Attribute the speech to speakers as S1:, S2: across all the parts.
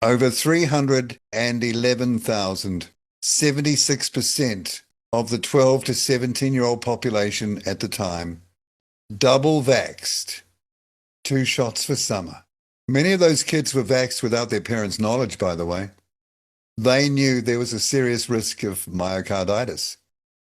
S1: Over 311,000, 76% of the 12 to 17-year-old population at the time, double vaxxed, 2 shots for summer. Many of those kids were vaxxed without their parents' knowledge, by the way. They knew there was a serious risk of myocarditis.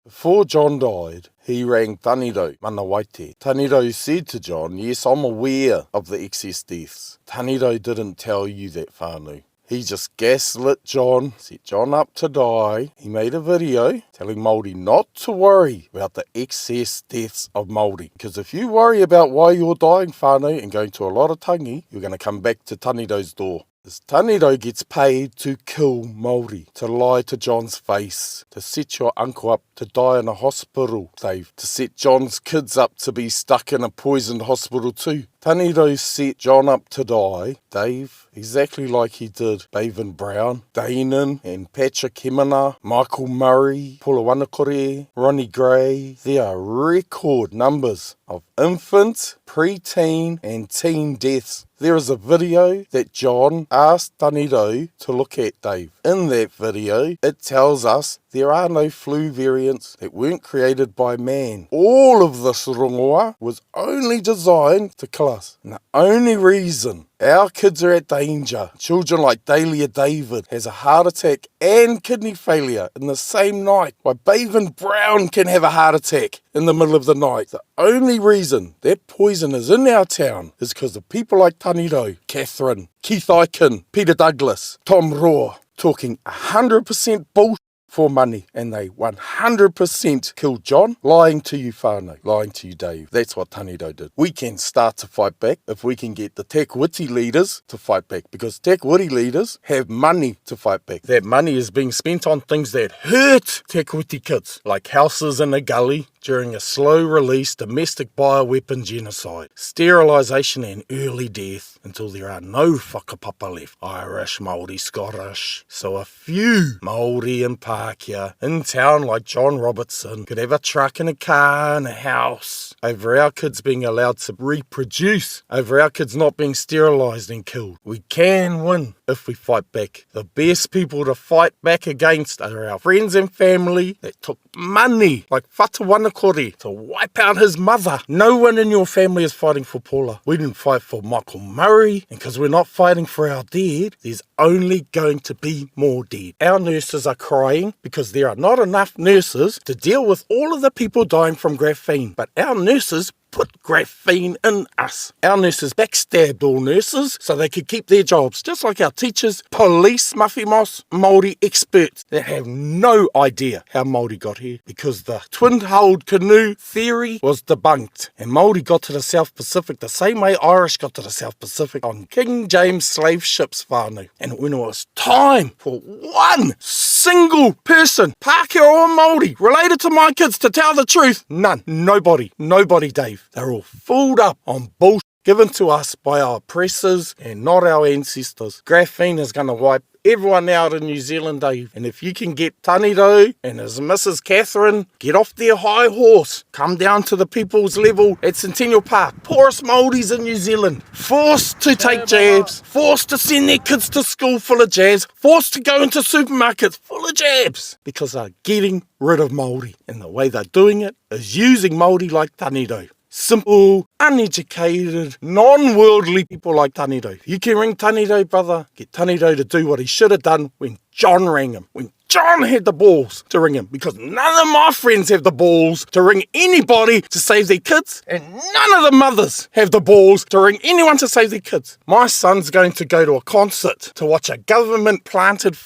S2: Before John died, he rang Tanirau, mana waite. Tanirau said to John, yes, I'm aware of the excess deaths. Tanirau didn't tell you that, whānau. He just gaslit John, set John up to die. He made a video telling Māori not to worry about the excess deaths of Māori. Because if you worry about why you're dying, whānau, and going to a lot of tangi, you're going to come back to Tanirau's door. This Tanirau gets paid to kill Māori, to lie to John's face, to set your uncle up to die in a hospital, Dave, to set John's kids up to be stuck in a poisoned hospital too. Tanirau set John up to die, Dave, exactly like he did Bevan Brown, Danon and Patrick Hemana, Michael Murray, Paula Wanakore, Ronnie Gray. There are record numbers of infant, pre-teen and teen deaths. There is a video that John asked Tanirau to look at, Dave. In that video, it tells us there are no flu variants that weren't created by man. All of this rongoa was only designed to kill us. And the only reason our kids are at danger, children like Dahlia David has a heart attack and kidney failure in the same night, why Bevan Brown can have a heart attack in the middle of the night. The only reason that poison is in our town is because of people like Tanirau, Catherine, Keith Aiken, Peter Douglas, Tom Rohr, talking 100% bullshit for money, and they 100% killed John, lying to you, whānau, lying to you, Dave. That's what Tanirau did. We can start to fight back if we can get the Te Kūiti leaders to fight back, because Te Kūiti leaders have money to fight back. That money is being spent on things that hurt Te Kūiti kids, like houses in a gully during a slow-release domestic bioweapon genocide, sterilisation and early death until there are no whakapapa left. Irish, Māori, Scottish. So a few Māori and Pākehā in town like John Robertson could have a truck and a car and a house over our kids being allowed to reproduce, over our kids not being sterilised and killed. We can win if we fight back. The best people to fight back against are our friends and family that took money, like Whata Wanakore, to wipe out his mother. No one in your family is fighting for Paula. We didn't fight for Michael Murray, and because we're not fighting for our dead, there's only going to be more dead. Our nurses are crying because there are not enough nurses to deal with all of the people dying from graphene. But our nurses put graphene in us. Our nurses backstabbed all nurses so they could keep their jobs, just like our teachers, police, mawhimos, Māori experts that have no idea how Māori got here, because the twin-hulled canoe theory was debunked, and Māori got to the South Pacific the same way Irish got to the South Pacific on King James slave ships, whānau. And when it was time for one single person, Pākehā or Māori, related to my kids to tell the truth, none, nobody, Dave. They're all fooled up on bullshit given to us by our oppressors and not our ancestors. Graphene is going to wipe everyone out in New Zealand, Dave. And if you can get Tanirau and his Mrs. Catherine, get off their high horse, come down to the people's level at Centennial Park. Poorest Māoris in New Zealand, forced to take jabs, forced to send their kids to school full of jabs, forced to go into supermarkets full of jabs, because they're getting rid of Māori. And the way they're doing it is using Māori like Tanirau. Simple, uneducated, non-worldly people like Tanirau. You can ring Tanirau, brother. Get Tanirau to do what he should have done when John rang him. When John had the balls to ring him. Because none of my friends have the balls to ring anybody to save their kids. And none of the mothers have the balls to ring anyone to save their kids. My son's going to go to a concert to watch a government-planted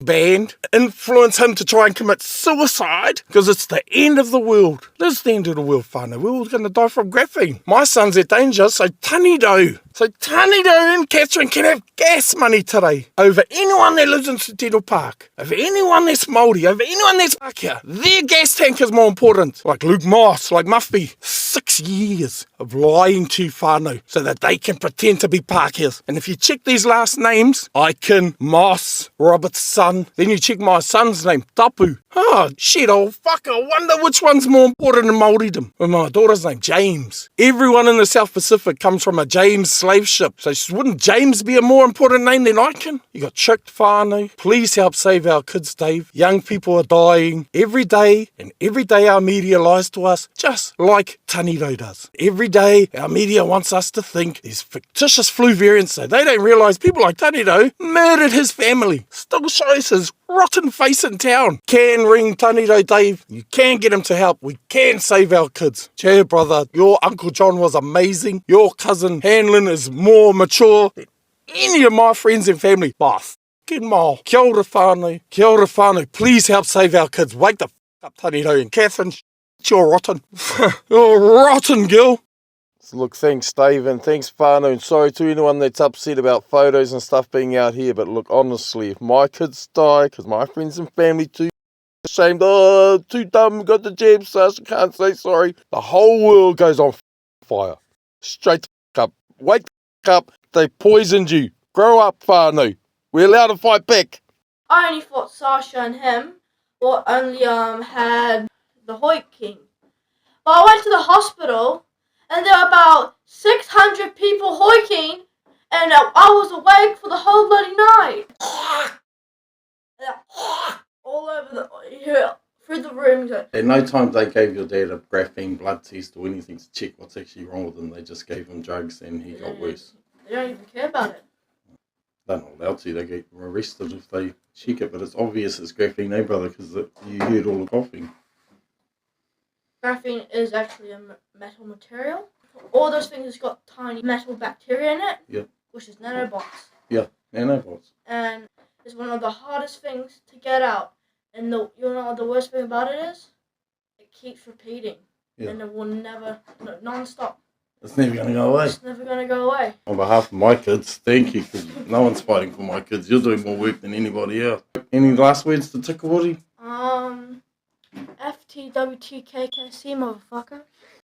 S2: band influence him to try and commit suicide because it's the end of the world. This is the end of the world, whānau. We're all going to die from graphene. My son's at danger, so Tanirau and Catherine can have gas money today over anyone that lives in Centennial Park, over anyone that's Māori, over anyone that's Pākehā. Their gas tank is more important. Like Luke Moss, like Muffy. 6 years of lying to whānau so that they can pretend to be Pākehās. And if you check these last names, Aiken, Moss, Robert's son, then you check my son's name, Tapu. Oh, shit, old fucker, I wonder which one's more important in Māoridom. With my daughter's name, James. Everyone in the South Pacific comes from a James slave ship. So wouldn't James be a more important name than I can? You got tricked, whānau. Please help save our kids, Dave. Young people are dying every day, and every day our media lies to us, just like Tanirau does. Every day our media wants us to think these fictitious flu variants, so they don't realise people like Tanirau murdered his family. Still shows his rotten face in town. Can ring Tanirau, Dave. You can get him to help. We can save our kids. Cheer, brother. Your Uncle John was amazing. Your cousin Hanlon is more mature than any of my friends and family. Bah, fucking mau. Kia ora whānau. Kia ora whānau. Please help save our kids. Wake the up, Tanirau. And Catherine, you're rotten. You're rotten, girl. So look, thanks Dave, and thanks whānau, and sorry to anyone that's upset about photos and stuff being out here, but look, honestly, if my kids die, because my friends and family too ashamed, oh, too dumb, got the jab, Sasha, can't say sorry, the whole world goes on fire. Straight up. Wake up. They poisoned you. Grow up, whānau. We're allowed to fight back.
S3: I only thought Sasha and him only had the hoiking. But I went to the hospital, and there were about 600 people hoiking, and I was awake for the whole bloody night. All over through the room.
S2: At no time they gave your dad a graphene blood test or anything to check what's actually wrong with him. They just gave him drugs and he got worse.
S3: They don't even care about it.
S2: They're not allowed to. They get arrested if they check it, but it's obvious it's graphene, eh, brother, because you heard all the coughing.
S3: Graphene is actually a metal material. All those things has got tiny metal bacteria in it,
S2: yeah,
S3: which is nanobots.
S2: Yeah, nanobots.
S3: And it's one of the hardest things to get out. And you know what the worst thing about it is? It keeps repeating. Yeah. And it will never, non-stop.
S2: It's never going to go away.
S3: It's never going to go away.
S2: On behalf of my kids, thank you, because no one's fighting for my kids. You're doing more work than anybody else. Any last words to Te Kūiti?
S3: FTWTKKC, motherfucker.